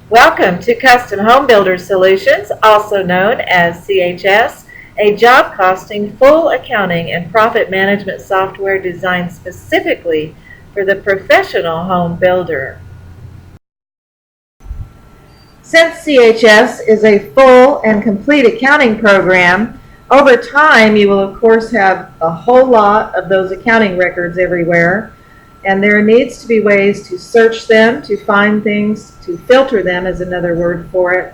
Welcome to Custom Homebuilders Solutions, also known as CHS, a job costing, full accounting, and profit management software designed specifically for the professional home builder. Since CHS is a full and complete accounting program, over time you will of course have a whole lot of those accounting records everywhere, and there needs to be ways to search them, to find things, to filter them is another word for it,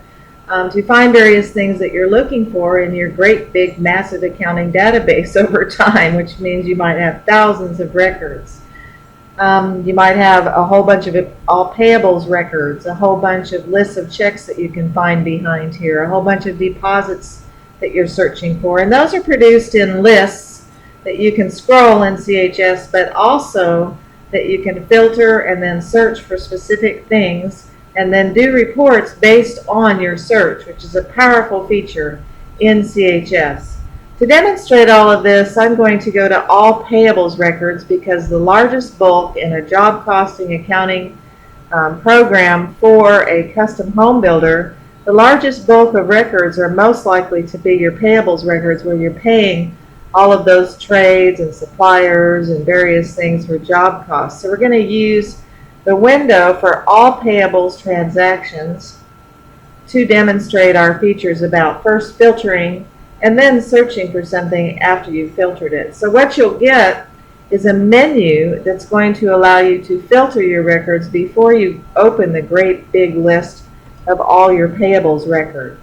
to find various things that you're looking for in your great big massive accounting database over time, which means you might have thousands of records. You might have a whole bunch of all payables records, a whole bunch of lists of checks that you can find behind here, a whole bunch of deposits that you're searching for. And those are produced in lists that you can scroll in CHS, but also that you can filter and then search for specific things and then do reports based on your search, which is a powerful feature in CHS. To demonstrate all of this, I'm going to go to all payables records because the largest bulk in a job costing accounting program for a custom home builder, the largest bulk of records are most likely to be your payables records, where you're paying all of those trades and suppliers and various things for job costs. So we're going to use the window for all payables transactions to demonstrate our features about first filtering and then searching for something after you've filtered it. So what you'll get is a menu that's going to allow you to filter your records before you open the great big list of all your payables record.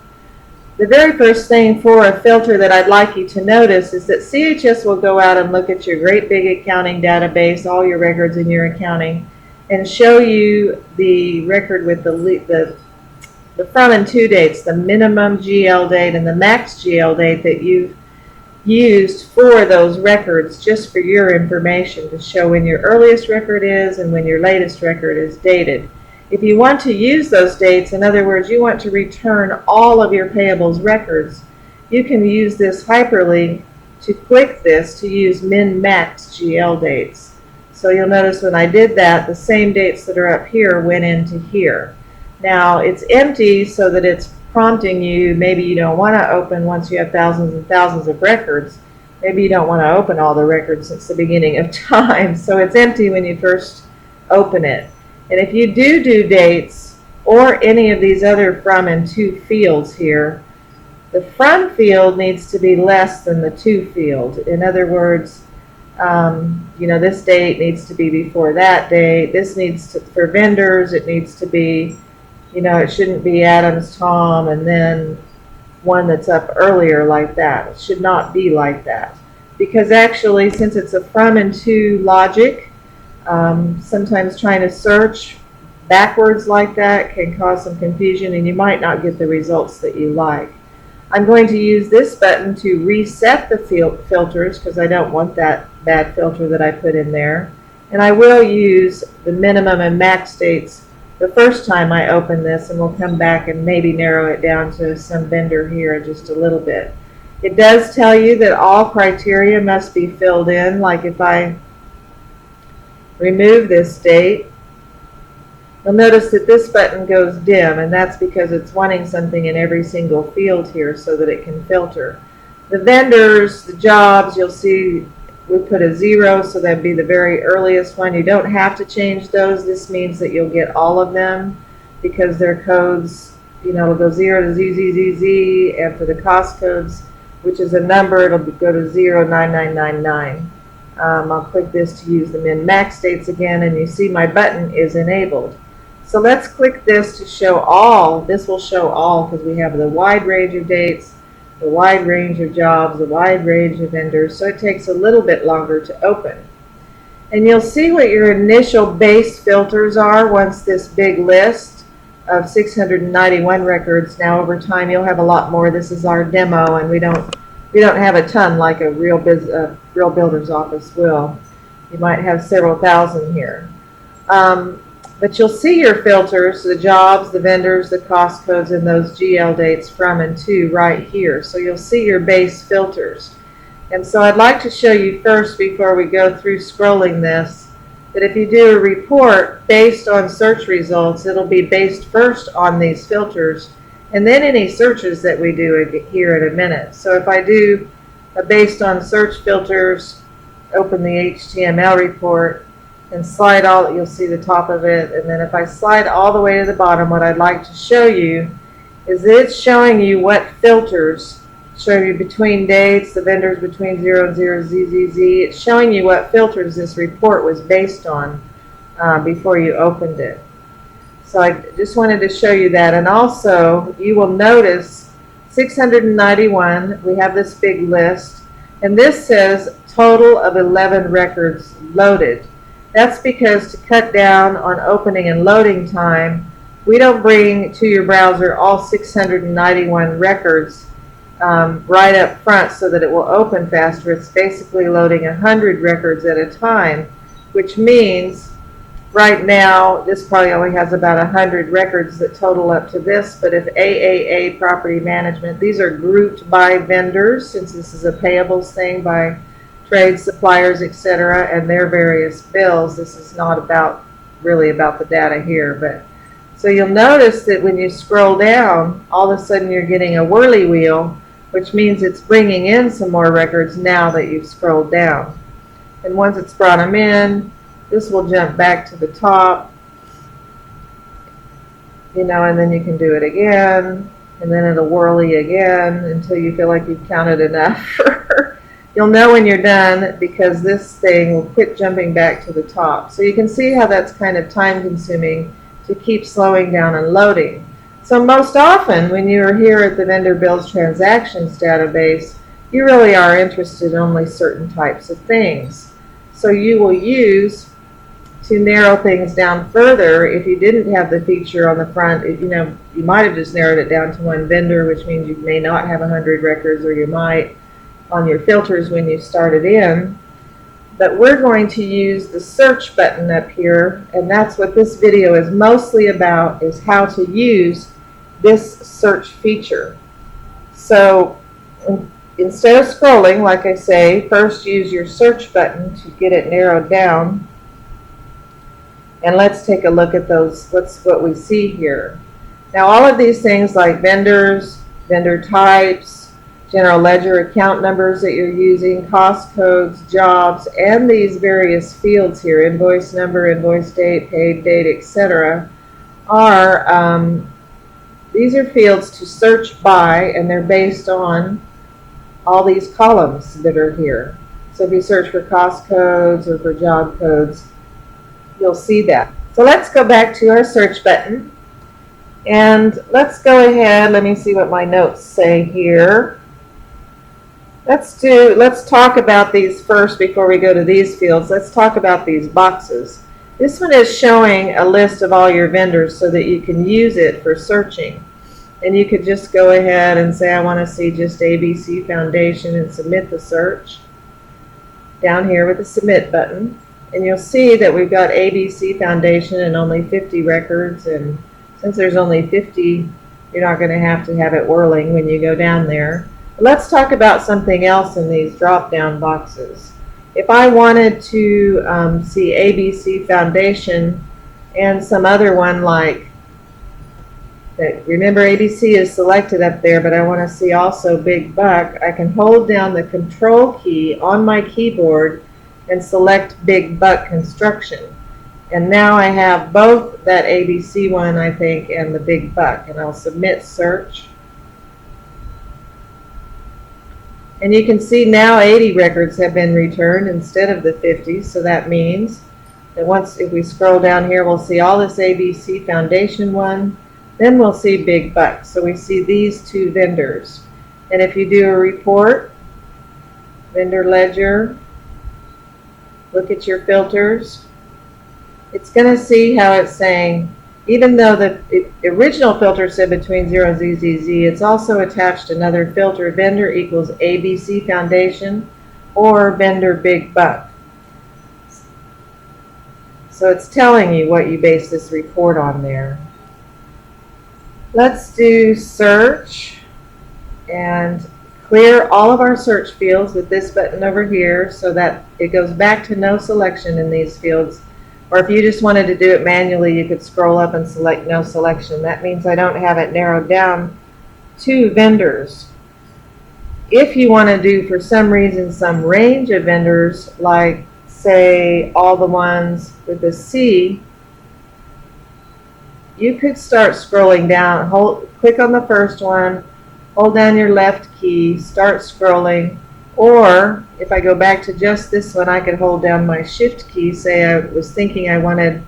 The very first thing for a filter that I'd like you to notice is that CHS will go out and look at your great big accounting database, all your records in your accounting, and show you the record with the from and to dates, the minimum GL date and the max GL date that you've used for those records, just for your information, to show when your earliest record is and when your latest record is dated. If you want to use those dates, in other words, you want to return all of your payables records, you can use this hyperlink to click this to use min-max GL dates. So you'll notice when I did that, the same dates that are up here went into here. Now it's empty so that it's prompting you, maybe you don't want to open once you have thousands and thousands of records. Maybe you don't want to open all the records since the beginning of time. So it's empty when you first open it. And if you do dates or any of these other from and to fields here, the from field needs to be less than the to field. In other words, this date needs to be before that date. This needs to, for vendors, it needs to be, it shouldn't be Adams, Tom, and then one that's up earlier like that. It should not be like that. Because actually, since it's a from and to logic, sometimes trying to search backwards like that can cause some confusion and you might not get the results that you like. I'm going to use this button to reset the filters because I don't want that bad filter that I put in there. And I will use the minimum and max dates the first time I open this, and we'll come back and maybe narrow it down to some vendor here just a little bit. It does tell you that all criteria must be filled in, like if I remove this date, you'll notice that this button goes dim, and that's because it's wanting something in every single field here so that it can filter. The vendors, the jobs, you'll see we put a 0, so that'd be the very earliest one. You don't have to change those. This means that you'll get all of them because their codes, it'll go 0 to ZZZZ, and for the cost codes, which is a number, it'll go to 09999. I'll click this to use the min-max dates again, and you see my button is enabled. So let's click this to show all. This will show all because we have the wide range of dates, the wide range of jobs, the wide range of vendors, so it takes a little bit longer to open. And you'll see what your initial base filters are once this big list of 691 records. Now over time you'll have a lot more. This is our demo, and we don't have a ton like a real builder's office will. You might have several thousand here. But you'll see your filters, the jobs, the vendors, the cost codes, and those GL dates from and to right here. So you'll see your base filters. And so I'd like to show you first, before we go through scrolling this, But if you do a report based on search results, it'll be based first on these filters and then any searches that we do here in a minute. So if I do a based on search filters, open the HTML report and slide all, you'll see the top of it, and then if I slide all the way to the bottom, what I'd like to show you is it's showing you what filters show you between dates, the vendors between 0 and 0, ZZZ. It's showing you what filters this report was based on before you opened it. So I just wanted to show you that. And also, you will notice 691, we have this big list, and this says total of 11 records loaded. That's because to cut down on opening and loading time, we don't bring to your browser all 691 records right up front so that it will open faster. It's basically loading 100 records at a time, which means right now this probably only has about 100 records that total up to this, but if AAA Property Management, these are grouped by vendors, since this is a payables thing, by trade suppliers, etc., and their various bills. This is not about really about the data here, but so you'll notice that when you scroll down, all of a sudden you're getting a whirly wheel, which means it's bringing in some more records now that you've scrolled down. And once it's brought them in, this will jump back to the top, and then you can do it again, and then it'll whirly again until you feel like you've counted enough. You'll know when you're done because this thing will quit jumping back to the top. So you can see how that's kind of time consuming to keep slowing down and loading. So most often when you're here at the Vendor Bills Transactions database, you really are interested in only certain types of things. So you will use to narrow things down further. If you didn't have the feature on the front, you might have just narrowed it down to one vendor, which means you may not have 100 records, or you might on your filters when you started in. But we're going to use the search button up here, and that's what this video is mostly about, is how to use this search feature. So instead of scrolling, like I say, first use your search button to get it narrowed down. And let's take a look at those, what we see here. Now all of these things like vendors, vendor types, general ledger account numbers that you're using, cost codes, jobs, and these various fields here, invoice number, invoice date, paid date, etc., these are fields to search by, and they're based on all these columns that are here. So if you search for cost codes or for job codes, you'll see that. So let's go back to our search button, and let's go ahead. Let me see what my notes say here. Let's talk about these first before we go to these fields. Let's talk about these boxes. This one is showing a list of all your vendors so that you can use it for searching. And you could just go ahead and say, I want to see just ABC Foundation, and submit the search down here with the submit button. And you'll see that we've got ABC Foundation and only 50 records. And since there's only 50, you're not going to have it whirling when you go down there. Let's talk about something else in these drop-down boxes. If I wanted to see ABC Foundation and some other one like that, remember ABC is selected up there, but I want to see also Big Buck, I can hold down the Control key on my keyboard and select Big Buck Construction. And now I have both that ABC one, I think, and the Big Buck, and I'll submit search. And you can see now 80 records have been returned instead of the 50, so that means that if we scroll down here, we'll see all this ABC Foundation one, then we'll see Big Buck. So we see these two vendors. And if you do a report, vendor ledger, look at your filters, it's going to see how it's saying, even though the original filter said between 0 and ZZZ, it's also attached another filter, vendor equals ABC Foundation or vendor Big Buck. So it's telling you what you base this report on there. Let's do search and clear all of our search fields with this button over here so that it goes back to no selection in these fields. Or if you just wanted to do it manually, you could scroll up and select no selection. That means I don't have it narrowed down to vendors. If you want to do, for some reason, some range of vendors, like say all the ones with a C, you could start scrolling down. Click on the first one, hold down your left key, start scrolling. Or if I go back to just this one, I could hold down my shift key. Say I was thinking I wanted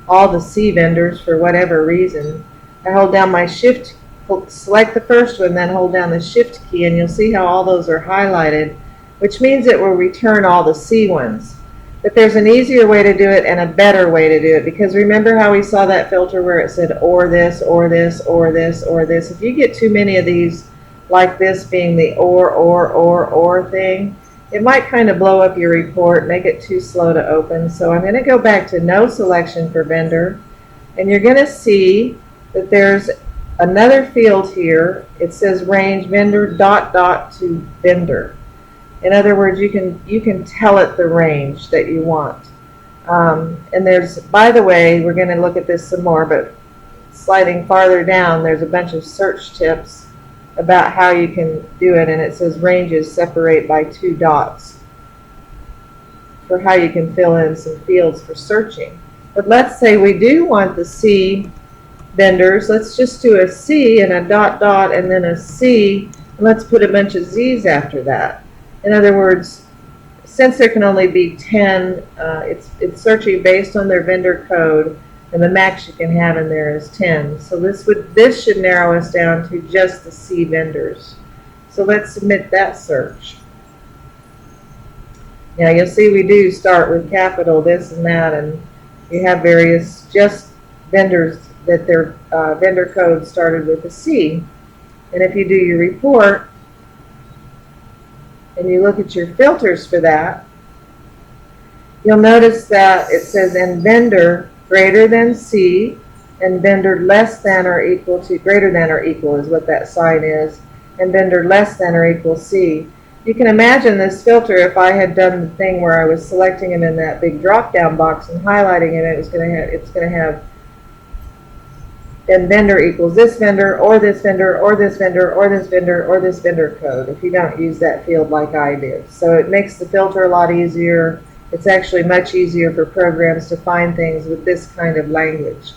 all the C vendors for whatever reason. I hold down my shift, select the first one, then hold down the shift key, and you'll see how all those are highlighted, which means it will return all the C ones. But there's an easier way to do it and a better way to do it, because remember how we saw that filter where it said or this, or this, or this, or this? If you get too many of these, like this being the or thing, it might kind of blow up your report, make it too slow to open. So I'm going to go back to no selection for vendor, and you're going to see that there's another field here. It says range vendor ... to vendor. In other words, you can tell it the range that you want. And there's, by the way, we're going to look at this some more, but sliding farther down, there's a bunch of search tips about how you can do it, and it says ranges separate by 2 dots for how you can fill in some fields for searching. But let's say we do want the C vendors. Let's just do a C and a ... and then a C, and let's put a bunch of Z's after that. In other words, since there can only be 10, it's searching based on their vendor code, and the max you can have in there is 10. So this should narrow us down to just the C vendors. So let's submit that search. Now you'll see we do start with capital this and that, and you have various just vendors that their vendor code started with a C. And if you do your report and you look at your filters for that, you'll notice that it says in vendor greater than C, and vendor less than or equal to, greater than or equal is what that sign is, and vendor less than or equal C. You can imagine this filter, if I had done the thing where I was selecting them in that big drop down box and highlighting it, it's going to have then vendor equals this vendor, or this vendor, or this vendor, or this vendor, or this vendor code, if you don't use that field like I did. So it makes the filter a lot easier. It's actually much easier for programs to find things with this kind of language.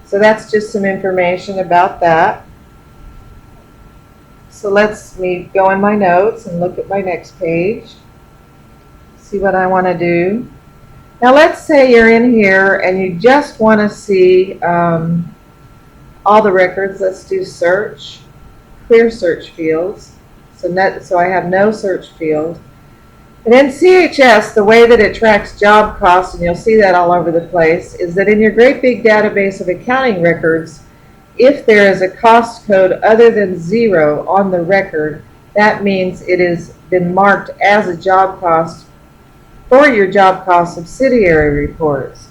So that's just some information about that. So let's me go in my notes and look at my next page. See what I want to do. Now let's say you're in here and you just want to see all the records. Let's do search, clear search fields. So I have no search field. And in CHS, the way that it tracks job costs, and you'll see that all over the place, is that in your great big database of accounting records, if there is a cost code other than 0 on the record, that means it has been marked as a job cost for your job cost subsidiary reports.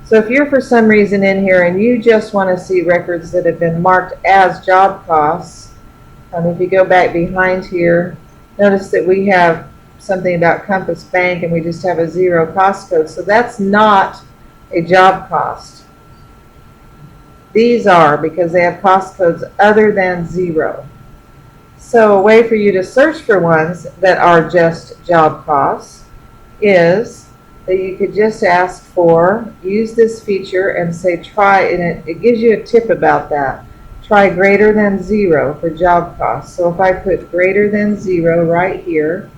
So if you're for some reason in here and you just want to see records that have been marked as job costs, if you go back behind here, notice that we have something about Compass Bank and we just have a 0 cost code. So that's not a job cost. These are, because they have cost codes other than 0. So a way for you to search for ones that are just job costs is that you could just ask for, use this feature and say try, and it gives you a tip about that. Try greater than 0 for job costs. So if I put greater than 0 right here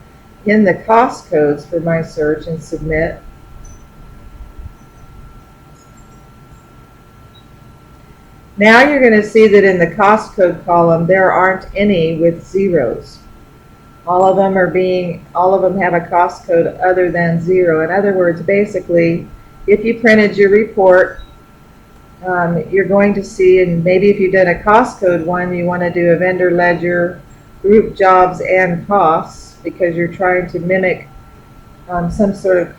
in the cost codes for my search and submit, now you're going to see that in the cost code column there aren't any with zeros. All of them have a cost code other than 0. In other words, basically, if you printed your report, you're going to see, and maybe if you've done a cost code one, you want to do a vendor ledger, group jobs and costs, because you're trying to mimic some sort of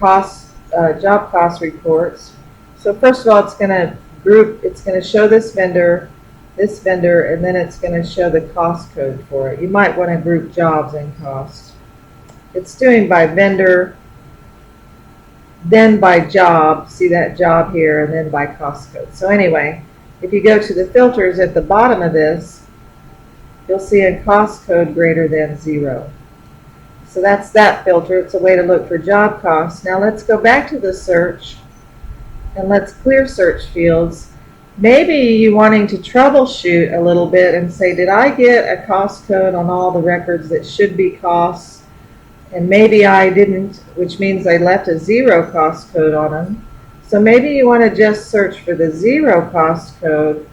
job cost reports. So first of all, it's going to group, it's going to show this vendor, and then it's going to show the cost code for it. You might want to group jobs and costs. It's doing by vendor then by job, see that job here, and then by cost code. So anyway, if you go to the filters at the bottom of this, you'll see in cost code greater than 0. So that's that filter. It's a way to look for job costs. Now let's go back to the search and let's clear search fields. Maybe you wanting to troubleshoot a little bit and say, did I get a cost code on all the records that should be costs? And maybe I didn't, which means I left a 0 cost code on them. So maybe you want to just search for the 0 cost code,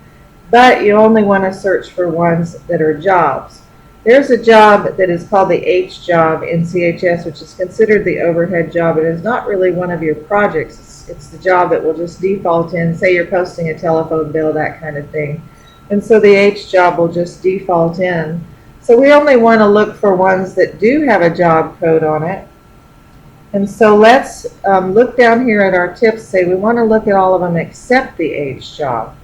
but you only want to search for ones that are jobs. There's a job that is called the H job in CHS, which is considered the overhead job. It is not really one of your projects. It's the job that will just default in, say you're posting a telephone bill, that kind of thing. And so the H job will just default in. So we only want to look for ones that do have a job code on it. And so let's look down here at our tips, say we want to look at all of them except the H job.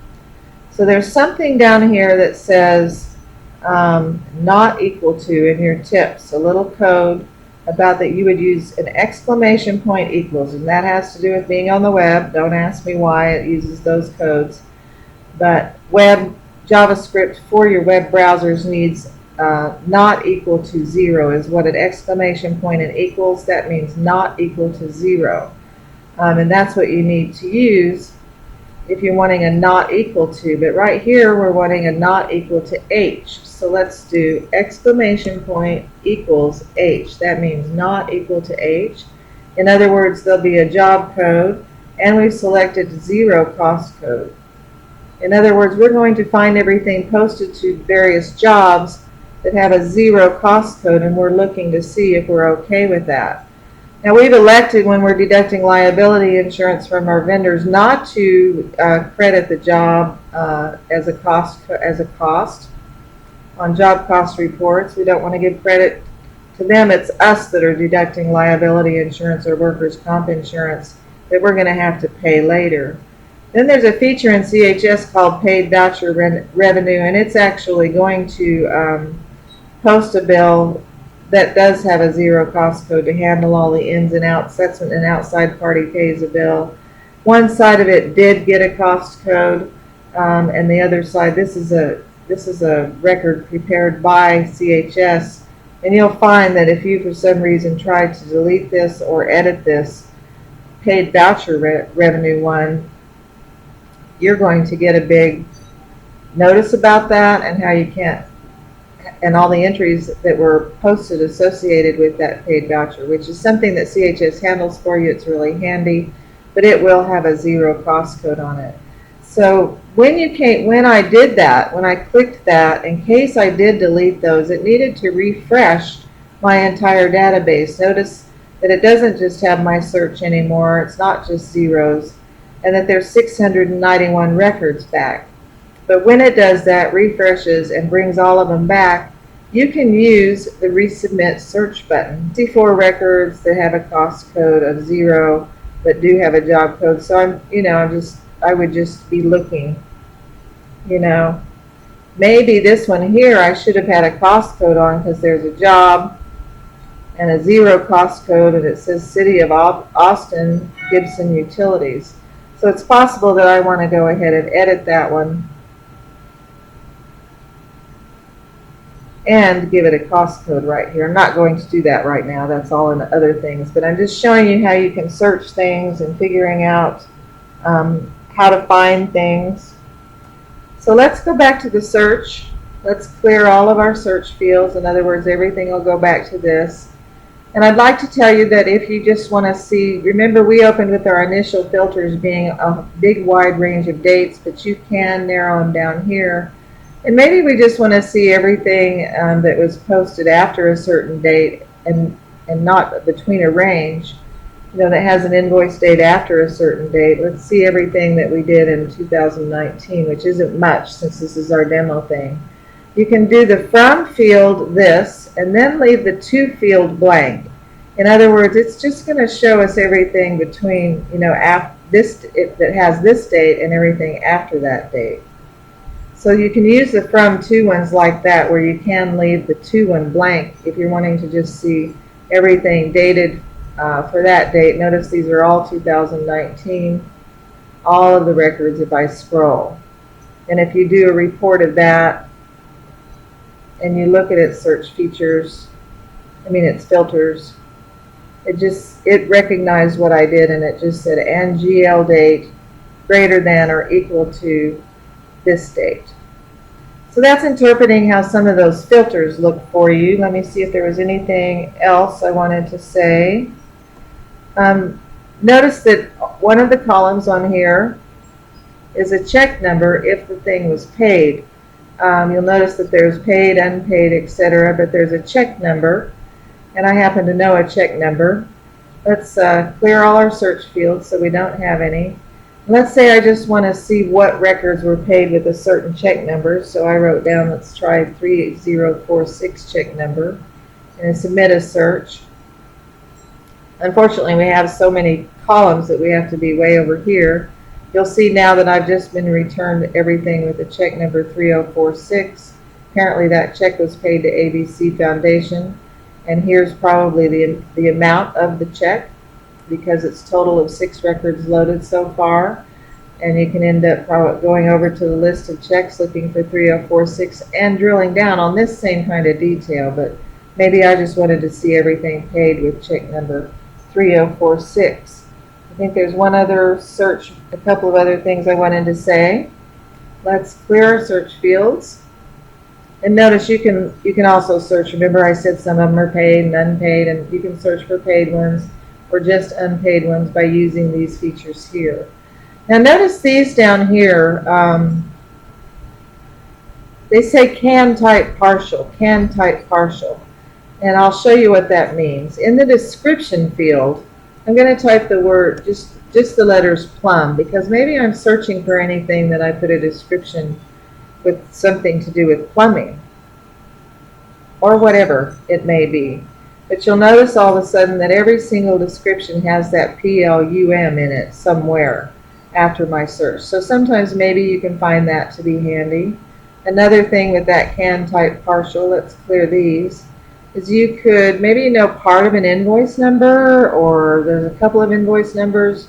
So there's something down here that says not equal to in your tips, a little code about that you would use an exclamation point equals, and that has to do with being on the web. Don't ask me why it uses those codes. But web JavaScript for your web browsers needs not equal to 0 is what an exclamation point and equals. That means not equal to 0. And that's what you need to use if you're wanting a not equal to. But right here we're wanting a not equal to H. So let's do exclamation point equals H. That means not equal to H. In other words, there'll be a job code, and we've selected 0 cost code. In other words, we're going to find everything posted to various jobs that have a 0 cost code, and we're looking to see if we're okay with that. Now we've elected, when we're deducting liability insurance from our vendors, not to credit the job as a cost on job cost reports. We don't want to give credit to them. It's us that are deducting liability insurance or workers' comp insurance that we're going to have to pay later. Then there's a feature in CHS called paid voucher revenue, and it's actually going to post a bill that does have a 0 cost code to handle all the ins and outs. That's when an outside party pays a bill. One side of it did get a cost code, and the other side, this is a record prepared by CHS, and you'll find that if you for some reason tried to delete this or edit this paid voucher revenue one, you're going to get a big notice about that and how you can't, and all the entries that were posted associated with that paid voucher, which is something that CHS handles for you. It's really handy, but it will have a 0 cost code on it. So when I did that, when I clicked that, in case I did delete those, it needed to refresh my entire database. Notice that it doesn't just have my search anymore. It's not just zeros, and that there's 691 records back. But when it does that, refreshes and brings all of them back, you can use the resubmit search button. 64 records that have a cost code of 0 but do have a job code. So I would just be looking, maybe this one here I should have had a cost code on because there's a job and a 0 cost code, and it says City of Austin Gibson Utilities. So it's possible that I want to go ahead and edit that one and give it a cost code right here. I'm not going to do that right now. That's all in other things. But I'm just showing you how you can search things and figuring out how to find things. So let's go back to the search. Let's clear all of our search fields. In other words, everything will go back to this. And I'd like to tell you that if you just want to see, remember we opened with our initial filters being a big wide range of dates, but you can narrow them down here. And maybe we just want to see everything that was posted after a certain date and not between a range, that has an invoice date after a certain date. Let's see everything that we did in 2019, which isn't much since this is our demo thing. You can do the from field this, and then leave the to field blank. In other words, it's just going to show us everything between, that has this date and everything after that date. So you can use the from to ones like that, where you can leave the to one blank if you're wanting to just see everything dated for that date. Notice these are all 2019, all of the records if I scroll. And if you do a report of that and you look at its search features, its filters, it recognized what I did, and it just said and GL date greater than or equal to this date. So that's interpreting how some of those filters look for you. Let me see if there was anything else I wanted to say. Notice that one of the columns on here is a check number if the thing was paid. You'll notice that there's paid, unpaid, etc., but there's a check number, and I happen to know a check number. Let's clear all our search fields so we don't have any. Let's say I just want to see what records were paid with a certain check number, so I wrote down, let's try 38046 check number, and submit a search. Unfortunately, we have so many columns that we have to be way over here. You'll see now that I've just been returned everything with the check number 3046. Apparently that check was paid to ABC Foundation, and here's probably the amount of the check, because it's total of 6 records loaded so far. And you can end up probably going over to the list of checks looking for 3046 and drilling down on this same kind of detail, but maybe I just wanted to see everything paid with check number 3046. I think there's one other search, a couple of other things I wanted to say. Let's clear our search fields. And notice you can also search. Remember I said some of them are paid and unpaid, and you can search for paid ones or just unpaid ones by using these features here. Now notice these down here, they say can type partial, can type partial. And I'll show you what that means. In the description field, I'm going to type the word, just the letters plumb, because maybe I'm searching for anything that I put a description with something to do with plumbing, or whatever it may be. But you'll notice all of a sudden that every single description has that PLUM in it somewhere after my search. So sometimes maybe you can find that to be handy. Another thing with that can type partial, let's clear these, is you could maybe know part of an invoice number, or there's a couple of invoice numbers,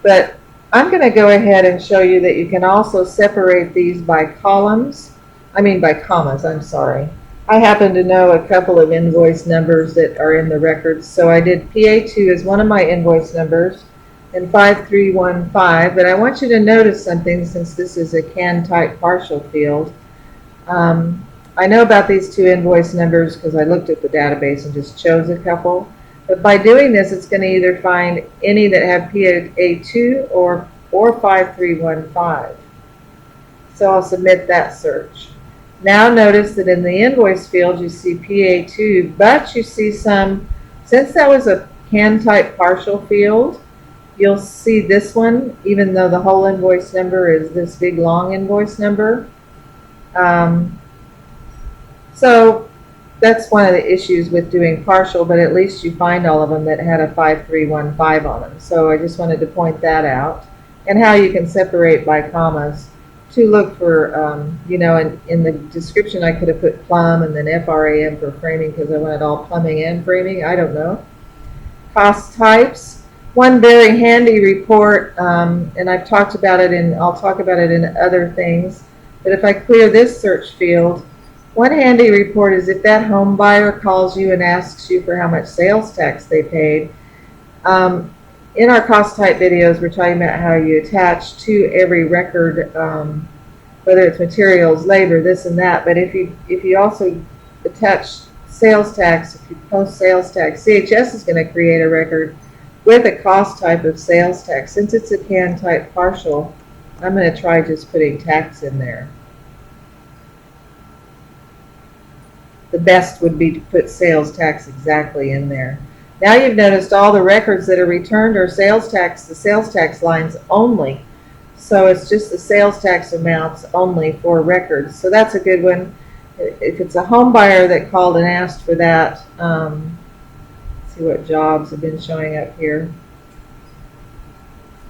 but I'm going to go ahead and show you that you can also separate these by columns. By commas, I'm sorry. I happen to know a couple of invoice numbers that are in the records, so I did PA2 as one of my invoice numbers and 5315, but I want you to notice something since this is a can type partial field. I know about these 2 invoice numbers because I looked at the database and just chose a couple. But by doing this, it's going to either find any that have PA2 or 5315. So I'll submit that search. Now notice that in the invoice field you see PA2, but you see some, since that was a can type partial field, you'll see this one, even though the whole invoice number is this big long invoice number. So that's one of the issues with doing partial, but at least you find all of them that had a 5315 on them. So I just wanted to point that out, and how you can separate by commas to look for, in the description I could have put plumb and then FRAM for framing because I wanted all plumbing and framing. I don't know. Cost types. One very handy report, and I've talked about it, and I'll talk about it in other things, but if I clear this search field, one handy report is if that home buyer calls you and asks you for how much sales tax they paid. In our cost type videos, we're talking about how you attach to every record, whether it's materials, labor, this and that. But if you also attach sales tax, if you post sales tax, CHS is going to create a record with a cost type of sales tax. Since it's a can type partial, I'm going to try just putting tax in there. The best would be to put sales tax exactly in there. Now you've noticed all the records that are returned are sales tax, the sales tax lines only. So it's just the sales tax amounts only for records. So that's a good one. If it's a home buyer that called and asked for that, let's see what jobs have been showing up here.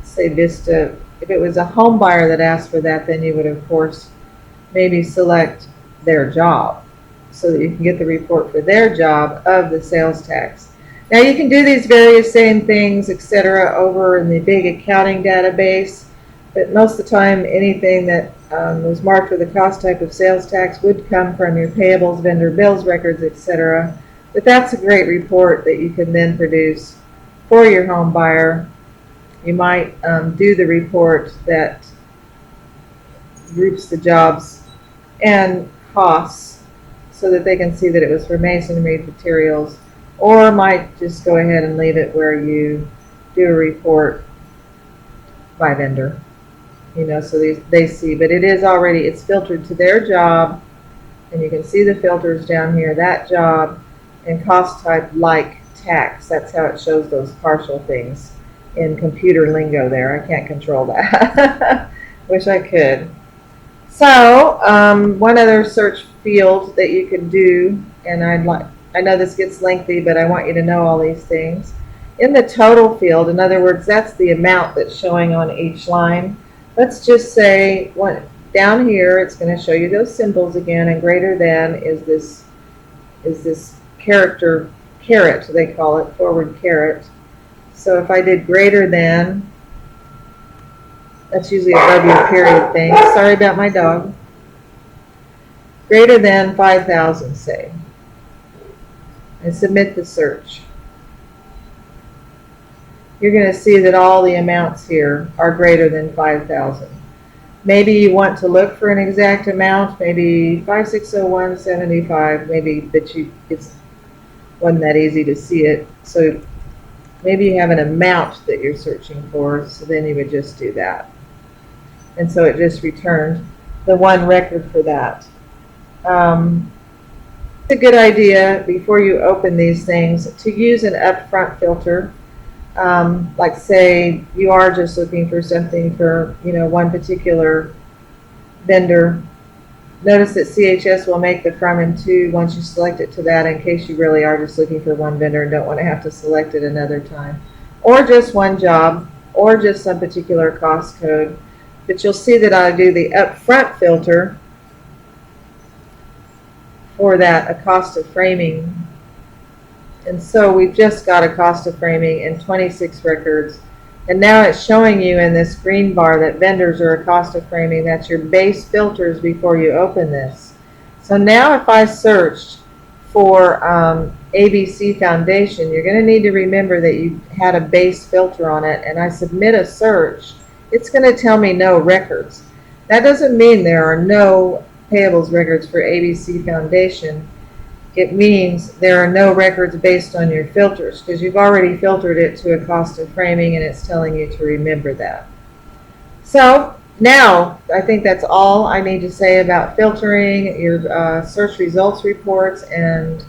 Say Vista. If it was a home buyer that asked for that, then you would, of course, maybe select their job, so that you can get the report for their job of the sales tax. Now you can do these various same things, etc., over in the big accounting database, but most of the time anything that was marked with a cost type of sales tax would come from your payables, vendor bills records, etc. But that's a great report that you can then produce for your home buyer. You might do the report that groups the jobs and costs so that they can see that it was for masonry materials, or might just go ahead and leave it where you do a report by vendor, so they see, but it is already, it's filtered to their job, and you can see the filters down here, that job, and cost type like tax. That's how it shows those partial things in computer lingo there. I can't control that. Wish I could. So one other search field that you can do, and I know this gets lengthy, but I want you to know all these things. In the total field, in other words, that's the amount that's showing on each line. Let's just say down here, it's going to show you those symbols again, and greater than is this character, caret, they call it, forward caret. So if I did greater than, that's usually a W period thing. Sorry about my dog. Greater than 5,000, say. And submit the search. You're going to see that all the amounts here are greater than 5,000. Maybe you want to look for an exact amount, maybe 5601.75, maybe, but it wasn't that easy to see it. So maybe you have an amount that you're searching for, so then you would just do that. And so it just returned the one record for that. It's a good idea before you open these things to use an upfront filter. Like say you are just looking for something for one particular vendor. Notice that CHS will make the from and to once you select it to that, in case you really are just looking for one vendor and don't want to have to select it another time, or just one job, or just some particular cost code. But you'll see that I do the upfront filter for that, a cost of framing. And so we've just got a cost of framing in 26 records. And now it's showing you in this green bar that vendors are a cost of framing. That's your base filters before you open this. So now if I searched for ABC Foundation, you're going to need to remember that you had a base filter on it, and I submit a search, it's going to tell me no records. That doesn't mean there are no payables records for ABC Foundation. It means there are no records based on your filters, because you've already filtered it to a cost of framing, and it's telling you to remember that. So now I think that's all I need to say about filtering your search results reports and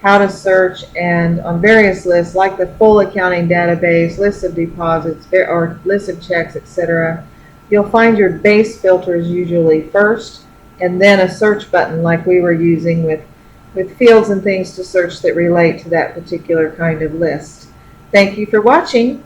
how to search, and on various lists like the full accounting database, lists of deposits, or lists of checks, etc. You'll find your base filters usually first, and then a search button like we were using with fields and things to search that relate to that particular kind of list. Thank you for watching.